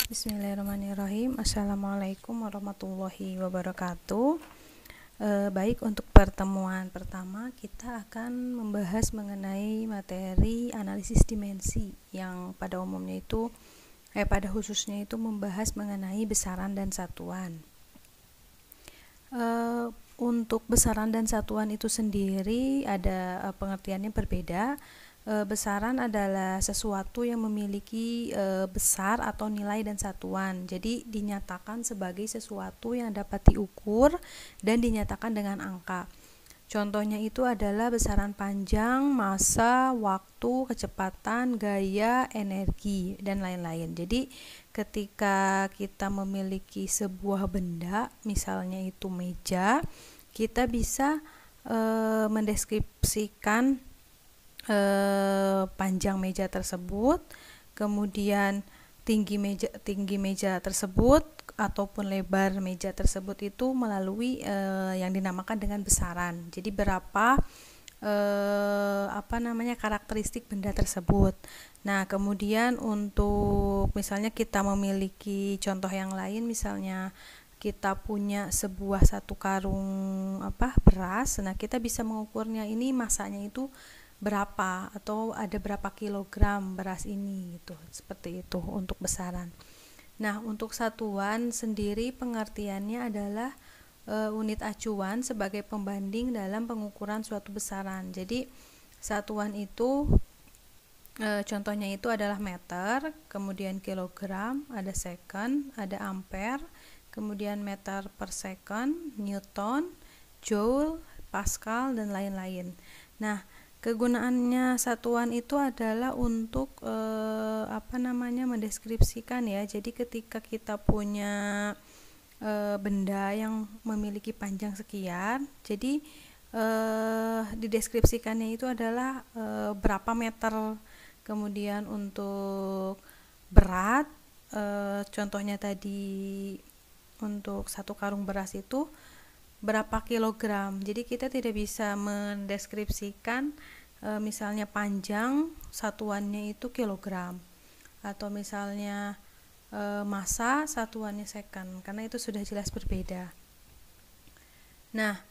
Bismillahirrahmanirrahim. Assalamualaikum warahmatullahi wabarakatuh. Baik, untuk pertemuan pertama kita akan membahas mengenai materi analisis dimensi yang pada umumnya itu pada khususnya itu membahas mengenai besaran dan satuan. Untuk besaran dan satuan itu sendiri ada pengertiannya berbeda. Besaran adalah sesuatu yang memiliki besar atau nilai dan satuan. Jadi dinyatakan sebagai sesuatu yang dapat diukur dan dinyatakan dengan angka. Contohnya itu adalah besaran panjang, massa, waktu, kecepatan, gaya, energi, dan lain-lain. Jadi ketika kita memiliki sebuah benda, misalnya itu meja, kita bisa mendeskripsikan panjang meja tersebut, kemudian tinggi meja tersebut ataupun lebar meja tersebut itu melalui yang dinamakan dengan besaran. Jadi berapa karakteristik benda tersebut. Nah, kemudian untuk misalnya kita memiliki contoh yang lain, misalnya kita punya satu karung beras. Nah, kita bisa mengukurnya ini masanya itu berapa atau ada berapa kilogram beras ini gitu. Seperti itu untuk besaran. Nah, untuk satuan sendiri pengertiannya adalah unit acuan sebagai pembanding dalam pengukuran suatu besaran. Jadi satuan itu contohnya itu adalah meter, kemudian kilogram, ada second, ada ampere, kemudian meter per second, newton, joule, pascal, dan lain-lain. Nah, kegunaannya satuan itu adalah untuk mendeskripsikan ya. Jadi ketika kita punya benda yang memiliki panjang sekian, jadi dideskripsikannya itu adalah berapa meter. Kemudian untuk berat, contohnya tadi untuk satu karung beras itu berapa kilogram. Jadi kita tidak bisa mendeskripsikan misalnya panjang satuannya itu kilogram, atau misalnya massa satuannya second, karena itu sudah jelas berbeda. Nah,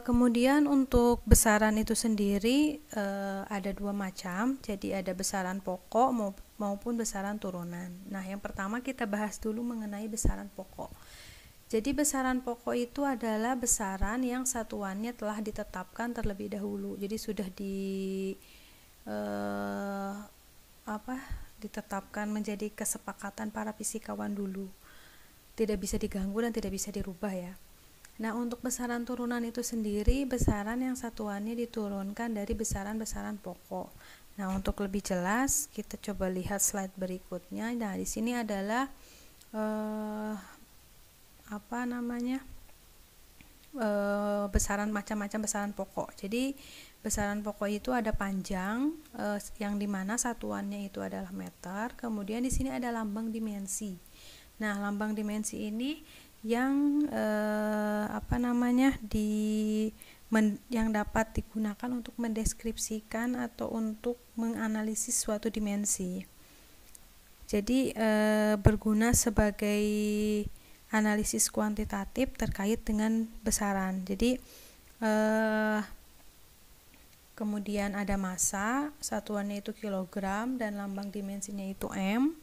kemudian untuk besaran itu sendiri ada dua macam. Jadi ada besaran pokok maupun besaran turunan. Nah, yang pertama kita bahas dulu mengenai besaran pokok. Jadi besaran pokok itu adalah besaran yang satuannya telah ditetapkan terlebih dahulu. Jadi sudah ditetapkan menjadi kesepakatan para fisikawan dulu. Tidak bisa diganggu dan tidak bisa dirubah ya. Nah, untuk besaran turunan itu sendiri besaran yang satuannya diturunkan dari besaran-besaran pokok. Nah, untuk lebih jelas kita coba lihat slide berikutnya. Nah, di sini adalah besaran macam-macam besaran pokok. Jadi besaran pokok itu ada panjang yang dimana satuannya itu adalah meter. Kemudian di sini ada lambang dimensi. Nah, lambang dimensi ini yang yang dapat digunakan untuk mendeskripsikan atau untuk menganalisis suatu dimensi. Jadi berguna sebagai analisis kuantitatif terkait dengan besaran. Jadi kemudian ada massa, satuannya itu kilogram dan lambang dimensinya itu m.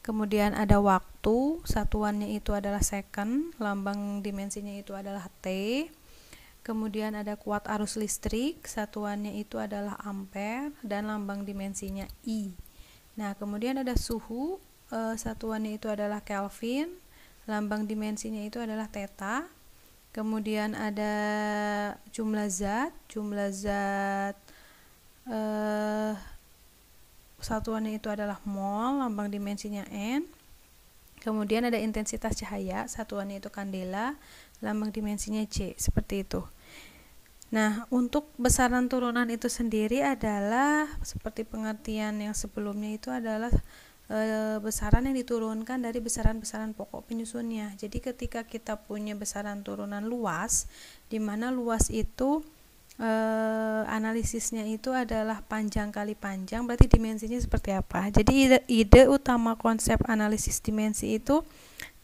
Kemudian ada waktu, satuannya itu adalah second, lambang dimensinya itu adalah t. Kemudian ada kuat arus listrik, satuannya itu adalah ampere dan lambang dimensinya I. Nah, kemudian ada suhu, satuannya itu adalah Kelvin, lambang dimensinya itu adalah theta. Kemudian ada jumlah zat satuannya itu adalah mol, lambang dimensinya N. Kemudian ada intensitas cahaya, satuannya itu kandela, lambang dimensinya C, seperti itu. Nah, untuk besaran turunan itu sendiri adalah seperti pengertian yang sebelumnya itu adalah besaran yang diturunkan dari besaran-besaran pokok penyusunnya. Jadi ketika kita punya besaran turunan luas, di mana luas itu analisisnya itu adalah panjang kali panjang, berarti dimensinya seperti apa. Jadi ide utama konsep analisis dimensi itu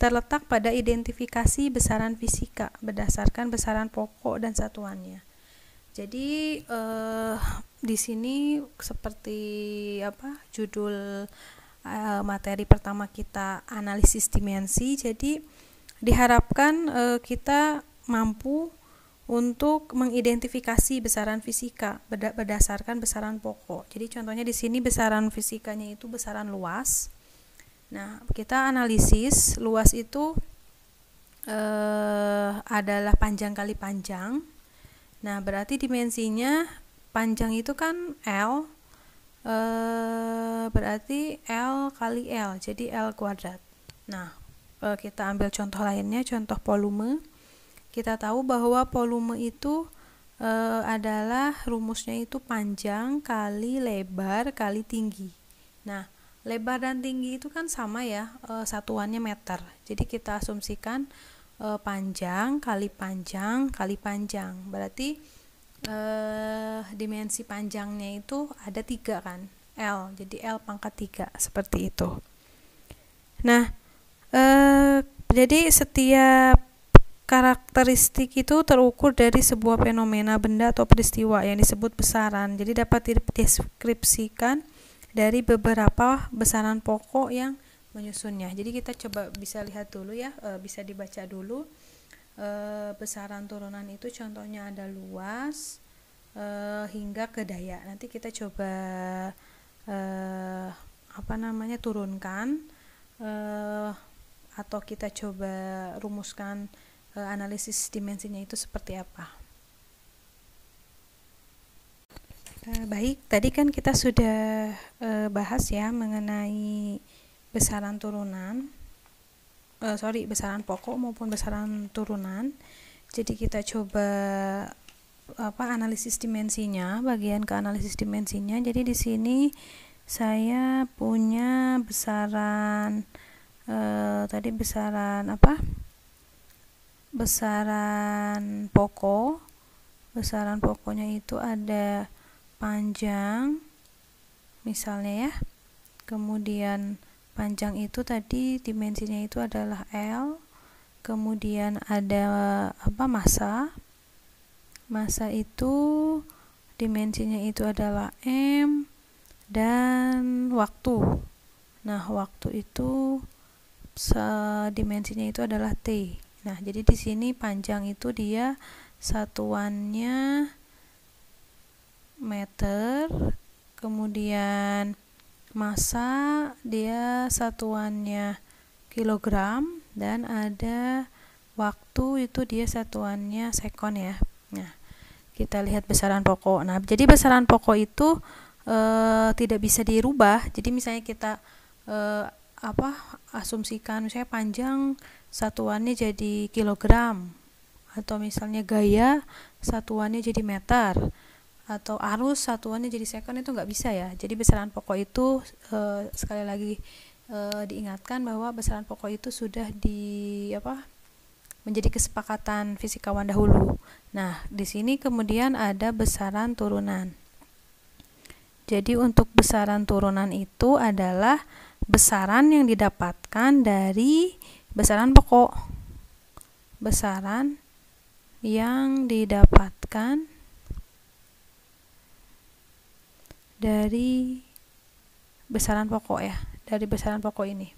terletak pada identifikasi besaran fisika berdasarkan besaran pokok dan satuannya. Jadi di sini seperti judul materi pertama kita, analisis dimensi. Jadi diharapkan kita mampu untuk mengidentifikasi besaran fisika berdasarkan besaran pokok. Jadi contohnya di sini besaran fisikanya itu besaran luas. Nah, kita analisis luas itu adalah panjang kali panjang. Nah, berarti dimensinya panjang itu kan L, berarti L kali L, jadi L kuadrat. Nah, kita ambil contoh lainnya, contoh volume. Kita tahu bahwa volume itu adalah rumusnya itu panjang kali lebar kali tinggi. Nah, lebar dan tinggi itu kan sama ya, satuannya meter. Jadi kita asumsikan panjang kali panjang kali panjang. Berarti dimensi panjangnya itu ada 3 kan, L. Jadi L pangkat 3 seperti itu. Nah, jadi setiap karakteristik itu terukur dari sebuah fenomena benda atau peristiwa yang disebut besaran. Jadi dapat dideskripsikan dari beberapa besaran pokok yang menyusunnya. Jadi kita coba bisa lihat dulu ya, bisa dibaca dulu. Besaran turunan itu contohnya ada luas hingga ke daya. Nanti kita coba turunkan atau kita coba rumuskan analisis dimensinya itu seperti apa. Baik, tadi kan kita sudah bahas ya mengenai besaran turunan, besaran pokok maupun besaran turunan. Jadi kita coba analisis dimensinya, bagian ke analisis dimensinya. Jadi di sini saya punya besaran tadi besaran besaran pokok. Besaran pokoknya itu ada panjang misalnya ya, kemudian panjang itu tadi dimensinya itu adalah L, kemudian ada massa itu dimensinya itu adalah M, dan waktu. Nah, waktu itu dimensinya itu adalah T. Nah, jadi di sini panjang itu dia satuannya meter, kemudian massa dia satuannya kilogram, dan ada waktu itu dia satuannya sekon ya. Nah, kita lihat besaran pokok. Nah, jadi besaran pokok itu tidak bisa dirubah. Jadi misalnya kita asumsikan misalnya panjang satuannya jadi kilogram, atau misalnya gaya satuannya jadi meter, atau arus satuannya jadi sekon, itu nggak bisa ya. Jadi besaran pokok itu sekali lagi diingatkan bahwa besaran pokok itu sudah menjadi kesepakatan fisikawan dahulu. Nah, di sini kemudian ada besaran turunan. Jadi untuk besaran turunan itu adalah besaran yang didapatkan dari besaran pokok. Besaran yang didapatkan dari besaran pokok ya, dari besaran pokok ini.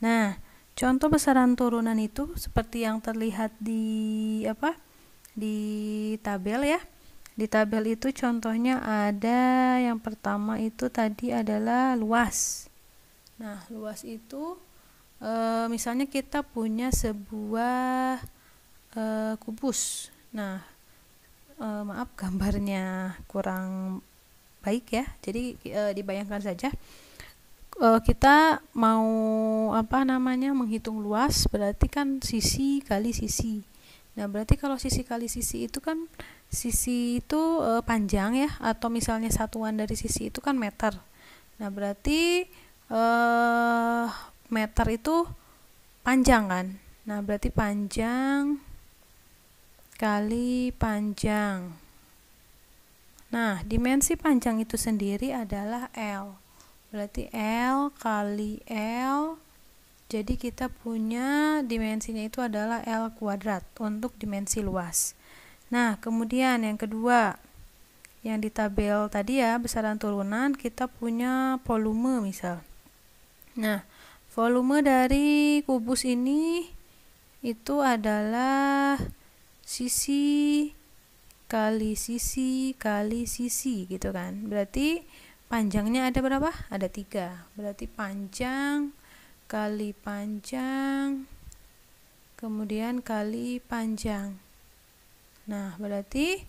Nah, contoh besaran turunan itu seperti yang terlihat di tabel ya. Di tabel itu contohnya ada yang pertama itu tadi adalah luas. Nah, luas itu misalnya kita punya sebuah kubus. Nah, maaf gambarnya kurang baik ya. Jadi dibayangkan saja kita mau menghitung luas, berarti kan sisi kali sisi. Nah, berarti kalau sisi kali sisi itu kan sisi itu panjang ya, atau misalnya satuan dari sisi itu kan meter. Nah, berarti meter itu panjang kan. Nah, berarti panjang kali panjang. Nah, dimensi panjang itu sendiri adalah L. Berarti L kali L. Jadi kita punya dimensinya itu adalah L kuadrat untuk dimensi luas. Nah, kemudian yang kedua, yang di tabel tadi ya, besaran turunan, kita punya volume misal. Nah, volume dari kubus ini itu adalah sisi kali sisi kali sisi gitu kan. Berarti panjangnya ada berapa? Ada 3. Berarti panjang kali panjang kemudian kali panjang. Nah, berarti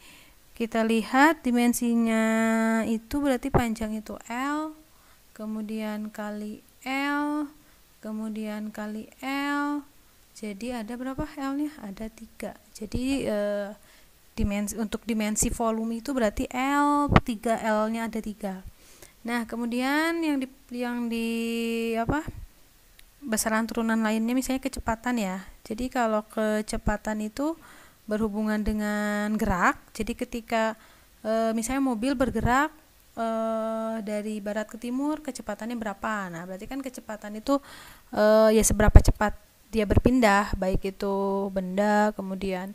kita lihat dimensinya itu berarti panjang itu L, kemudian kali L, kemudian kali L. Jadi ada berapa L-nya? Ada 3. Jadi untuk dimensi volume itu berarti L, 3 L-nya ada 3. Nah, kemudian yang di apa? Besaran turunan lainnya misalnya kecepatan ya. Jadi kalau kecepatan itu berhubungan dengan gerak. Jadi ketika misalnya mobil bergerak dari barat ke timur, kecepatannya berapa? Nah, berarti kan kecepatan itu ya seberapa cepat dia berpindah, baik itu benda, kemudian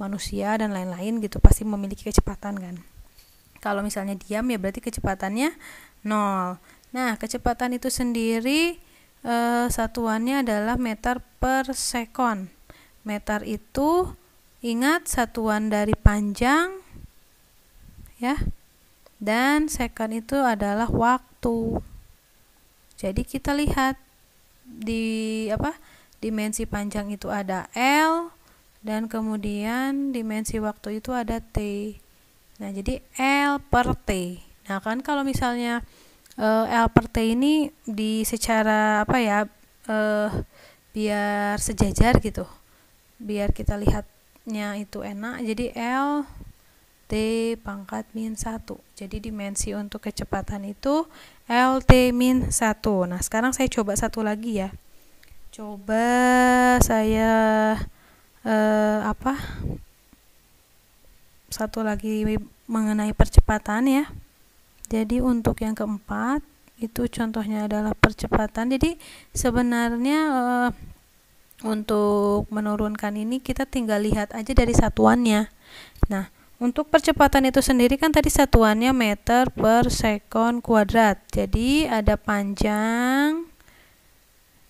manusia dan lain-lain gitu, pasti memiliki kecepatan kan. Kalau misalnya diam ya berarti kecepatannya 0. Nah, kecepatan itu sendiri satuannya adalah meter per sekon. Meter itu ingat satuan dari panjang ya. Dan sekon itu adalah waktu. Jadi kita lihat di dimensi panjang itu ada L dan kemudian dimensi waktu itu ada T. Nah, jadi L per T. Nah, kan kalau misalnya L per T ini secara biar sejajar gitu, biar kita lihatnya itu enak, jadi L T pangkat min 1. Jadi dimensi untuk kecepatan itu LT min 1. Nah, sekarang saya coba satu lagi ya. Coba saya satu lagi mengenai percepatan ya. Jadi untuk yang keempat itu contohnya adalah percepatan. Jadi sebenarnya untuk menurunkan ini kita tinggal lihat aja dari satuannya. Nah, untuk percepatan itu sendiri kan tadi satuannya meter per sekon kuadrat. Jadi ada panjang,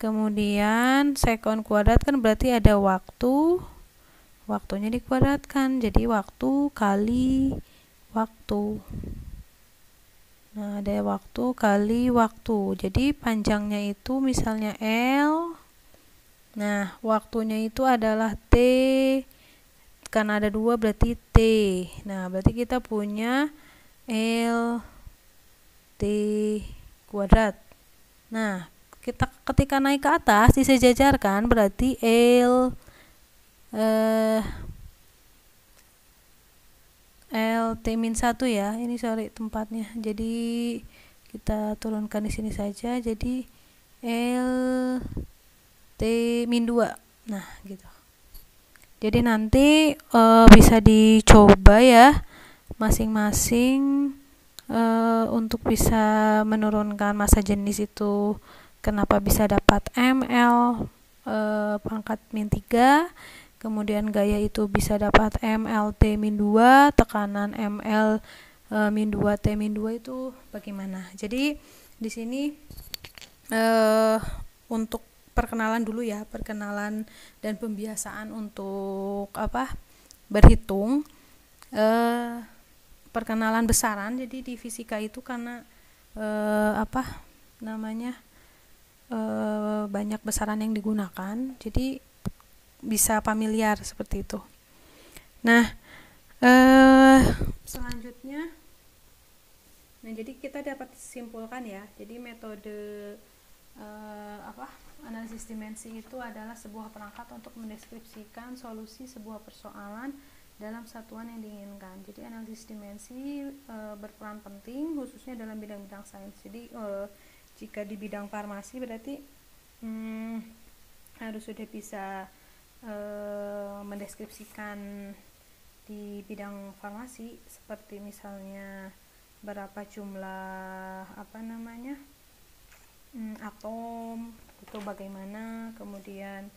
kemudian sekon kuadrat kan berarti ada waktu. Waktunya dikuadratkan. Jadi waktu kali waktu. Nah, ada waktu kali waktu. Jadi panjangnya itu misalnya L. Nah, waktunya itu adalah T. Karena ada 2 berarti T. Nah, berarti kita punya L T kuadrat. Nah, kita ketika naik ke atas disejajarkan berarti L T min 1 ya. Ini sorry tempatnya. Jadi kita turunkan di sini saja. Jadi L T min 2. Nah, gitu. Jadi nanti bisa dicoba ya masing-masing untuk bisa menurunkan massa jenis itu. Kenapa bisa dapat ml pangkat min 3, kemudian gaya itu bisa dapat mlt min 2, tekanan ml min 2 t min 2 itu bagaimana. Jadi di sini untuk perkenalan dulu ya, perkenalan dan pembiasaan untuk berhitung, perkenalan besaran. Jadi di fisika itu karena banyak besaran yang digunakan, jadi bisa familiar seperti itu. Nah, selanjutnya, jadi kita dapat simpulkan ya. Jadi metode analisis dimensi itu adalah sebuah perangkat untuk mendeskripsikan solusi sebuah persoalan dalam satuan yang diinginkan. Jadi analisis dimensi berperan penting khususnya dalam bidang-bidang sains. Jadi jika di bidang farmasi berarti harus sudah bisa mendeskripsikan di bidang farmasi, seperti misalnya berapa jumlah atom itu bagaimana, kemudian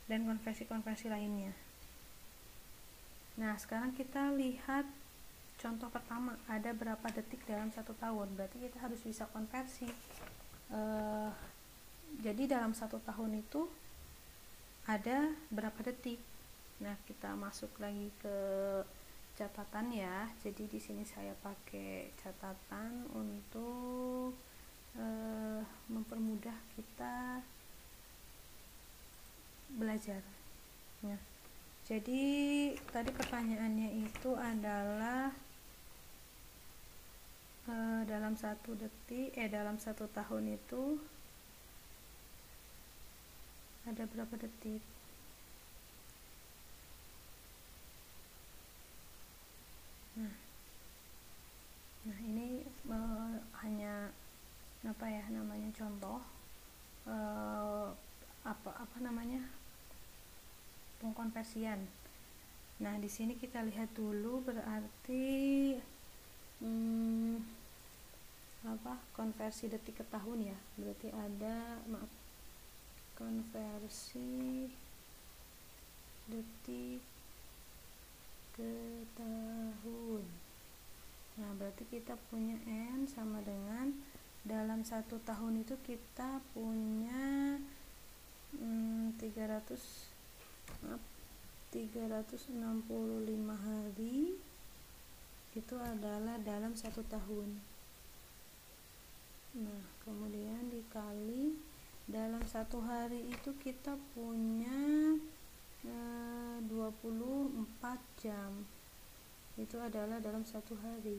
dan konversi-konversi lainnya. Nah, sekarang kita lihat contoh pertama, ada berapa detik dalam 1 tahun. Berarti kita harus bisa konversi. Jadi dalam 1 tahun itu ada berapa detik. Nah, kita masuk lagi ke catatan ya. Jadi di sini saya pakai catatan untuk mempermudah kita belajar. Nah, jadi tadi pertanyaannya itu adalah dalam 1 tahun itu ada berapa detik. Nah ini hanya contoh pengkonversian. Nah di sini kita lihat dulu, berarti konversi detik ke tahun ya. Berarti ada konversi detik ke tahun. Nah berarti kita punya N sama dengan dalam 1 tahun itu kita punya 365 hari. Itu adalah dalam 1 tahun. Nah kemudian dikali dalam 1 hari itu kita punya 24 jam. Itu adalah dalam 1 hari.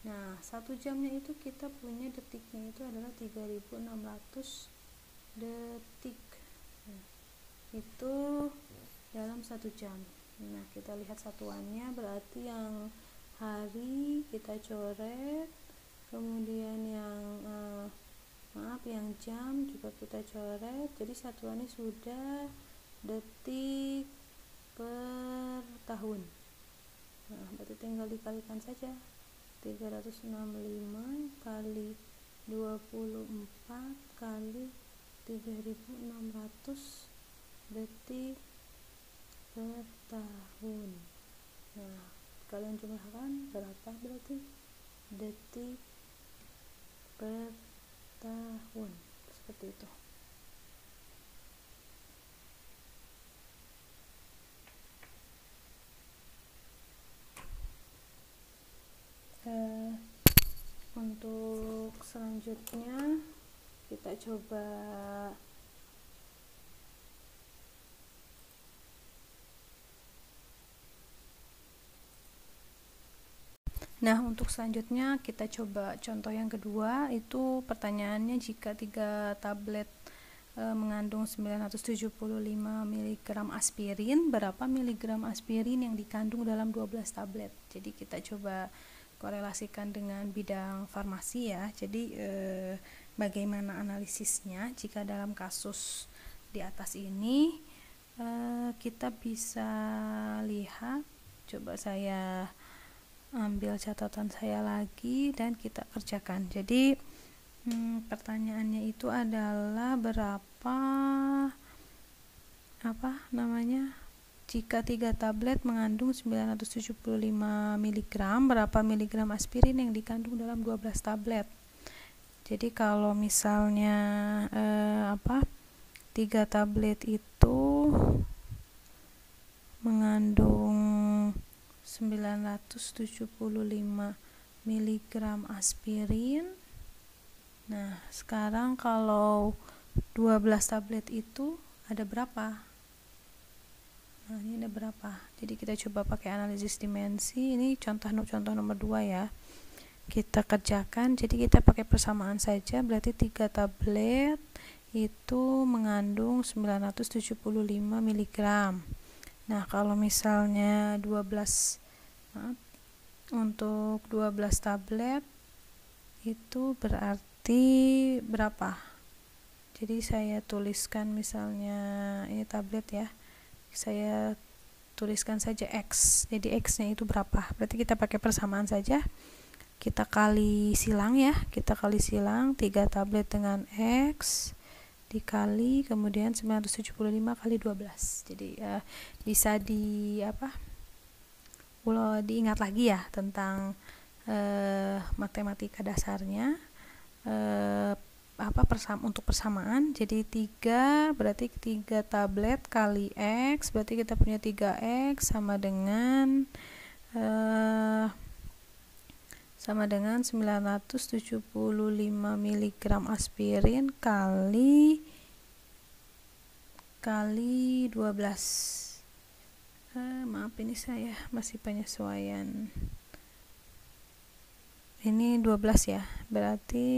Nah 1 jamnya itu kita punya detiknya itu adalah 3600 detik. Nah, itu dalam 1 jam. Nah kita lihat satuannya, berarti yang hari kita coret, kemudian yang yang jam juga kita coret. Jadi satuannya sudah detik per tahun. Nah berarti tinggal dikalikan saja, 365 kali 24 kali 3600 detik per tahun. Nah kalian jumlahkan berapa berarti detik per tahun, seperti itu. Untuk selanjutnya kita coba untuk selanjutnya kita coba contoh yang kedua. Itu pertanyaannya, jika 3 tablet mengandung 975 mg aspirin, berapa miligram aspirin yang dikandung dalam 12 tablet. Jadi kita coba korelasikan dengan bidang farmasi ya. Jadi bagaimana analisisnya jika dalam kasus di atas ini. Kita bisa lihat, coba saya ambil catatan saya lagi dan kita kerjakan. Jadi pertanyaannya itu adalah berapa jika 3 tablet mengandung 975 mg, berapa miligram aspirin yang dikandung dalam 12 tablet. Jadi kalau misalnya 3 tablet itu mengandung 975 mg aspirin. Nah, sekarang kalau 12 tablet itu ada berapa? Nah, ini ada berapa? Jadi kita coba pakai analisis dimensi. Ini contoh nomor 2 ya. Kita kerjakan. Jadi kita pakai persamaan saja. Berarti 3 tablet itu mengandung 975 mg. Nah, kalau misalnya untuk 12 tablet itu berarti berapa? Jadi saya tuliskan misalnya ini tablet ya. saya tuliskan saja X. Jadi X-nya itu berapa? Berarti kita pakai persamaan saja. Kita kali silang ya. Kita kali silang 3 tablet dengan X dikali kemudian 975 kali 12. Jadi bisa diingat lagi ya tentang matematika dasarnya. Untuk persamaan, jadi 3 berarti 3 tablet kali X, berarti kita punya 3X sama dengan 975 mg aspirin kali 12. Maaf, ini saya masih penyesuaian. Ini 12 ya, berarti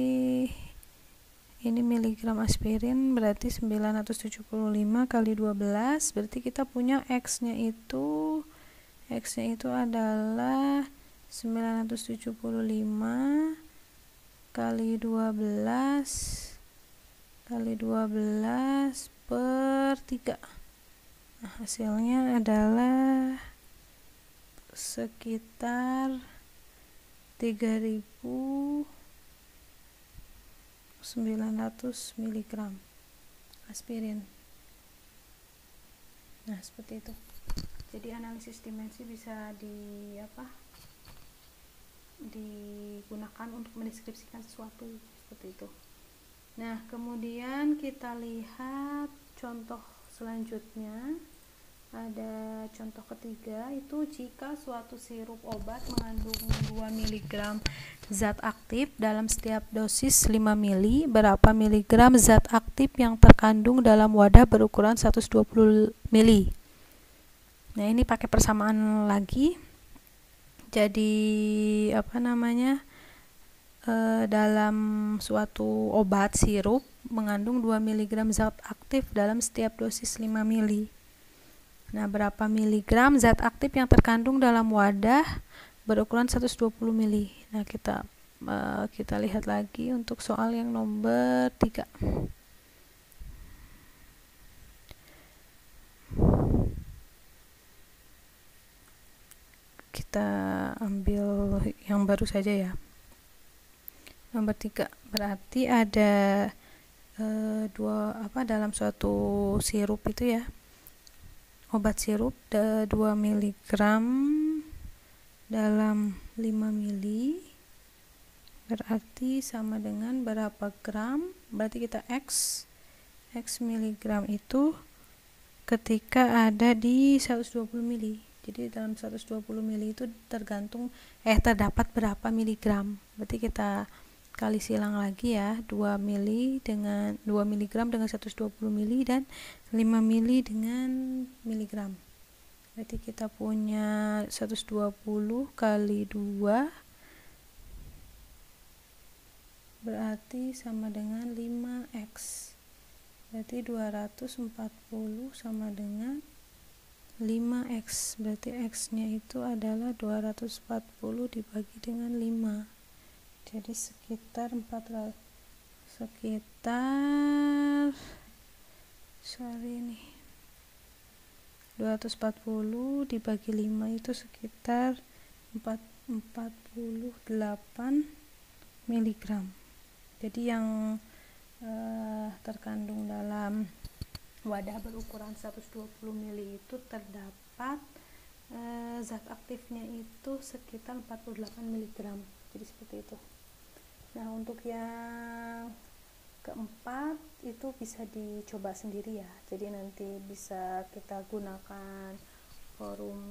ini miligram aspirin, berarti 975 kali 12, berarti kita punya X-nya itu adalah 975 kali 12 per 3. Nah, hasilnya adalah sekitar 3.900 mg aspirin. Nah, seperti itu. Jadi analisis dimensi bisa digunakan untuk mendeskripsikan sesuatu seperti itu. Nah, kemudian kita lihat contoh selanjutnya. Ada contoh ketiga, itu jika suatu sirup obat mengandung 2 mg zat aktif dalam setiap dosis 5 ml, berapa miligram zat aktif yang terkandung dalam wadah berukuran 120 ml. Nah, ini pakai persamaan lagi. Jadi dalam suatu obat sirup mengandung 2 mg zat aktif dalam setiap dosis 5 ml. Nah, berapa miligram zat aktif yang terkandung dalam wadah berukuran 120 ml. Nah, kita lihat lagi untuk soal yang nomor 3. Kita ambil yang baru saja ya. Nomor 3, berarti ada dalam suatu sirup itu ya, obat sirup 2 mg dalam 5 ml, berarti sama dengan berapa gram, berarti kita X miligram itu ketika ada di 120 ml. Jadi dalam 120 ml itu terdapat berapa miligram, berarti kita kali silang lagi ya, 2 mg dengan 120 ml dan 5 ml dengan miligram. Berarti kita punya 120 kali 2 berarti sama dengan 5X. Berarti 240 sama dengan 5X. Berarti X-nya itu adalah 240 dibagi dengan 5. Jadi sekitar 240 dibagi 5 itu sekitar 48 mg. Jadi yang terkandung dalam wadah berukuran 120 ml itu terdapat zat aktifnya itu sekitar 48 mg. Jadi seperti itu. Nah, untuk yang keempat itu bisa dicoba sendiri ya. Jadi nanti bisa kita gunakan forum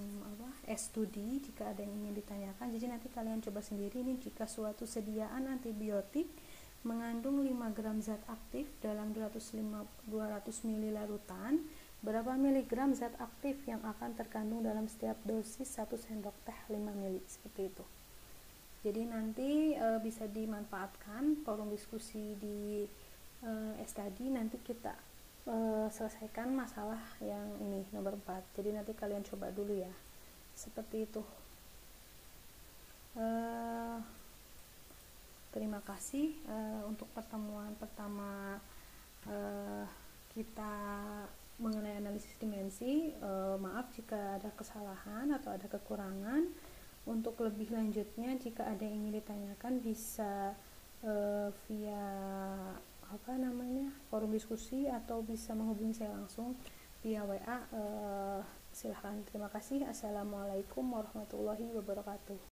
studi jika ada yang ingin ditanyakan. Jadi nanti kalian coba sendiri. Ini jika suatu sediaan antibiotik mengandung 5 gram zat aktif dalam 200 ml larutan, berapa miligram zat aktif yang akan terkandung dalam setiap dosis 1 sendok teh 5 ml, seperti itu. Jadi nanti bisa dimanfaatkan forum diskusi di study. Nanti kita selesaikan masalah yang ini nomor 4. Jadi nanti kalian coba dulu ya, seperti itu. Terima kasih untuk pertemuan pertama kita mengenai analisis dimensi. Maaf jika ada kesalahan atau ada kekurangan. Untuk lebih lanjutnya, jika ada yang ingin ditanyakan bisa via forum diskusi, atau bisa menghubungi saya langsung via WA. Silahkan. Terima kasih. Assalamualaikum warahmatullahi wabarakatuh.